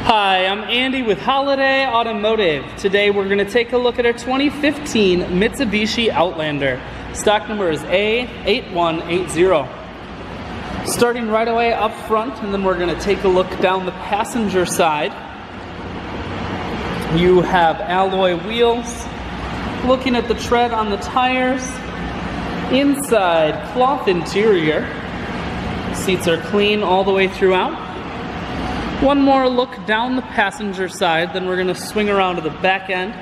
Hi, I'm Andy with Holiday Automotive. Today we're going to take a look at our 2015 Mitsubishi Outlander. Stock number is A8180. Starting right away up front, and then we're going to take a look down the passenger side. You have alloy wheels. Looking at the tread on the tires. Inside, cloth interior. Seats are clean all the way throughout. One more look down the passenger side, then we're going to swing around to the back end.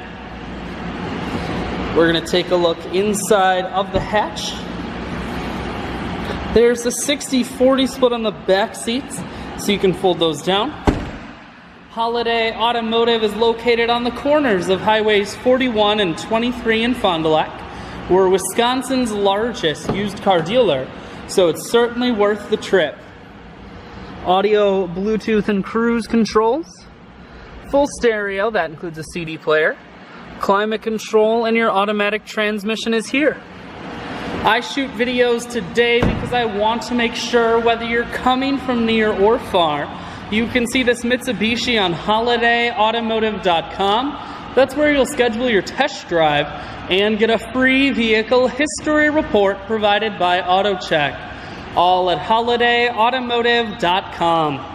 We're going to take a look inside of the hatch. There's a 60-40 split on the back seats, so you can fold those down. Holiday Automotive is located on the corners of highways 41 and 23 in Fond du Lac. We're Wisconsin's largest used car dealer, so it's certainly worth the trip. Audio, Bluetooth, and cruise controls. Full stereo, that includes a CD player. Climate control, and your automatic transmission is here. I shoot videos today because I want to make sure whether you're coming from near or far, you can see this Mitsubishi on holidayautomotive.com. That's where you'll schedule your test drive and get a free vehicle history report provided by AutoCheck. All at holidayautomotive.com.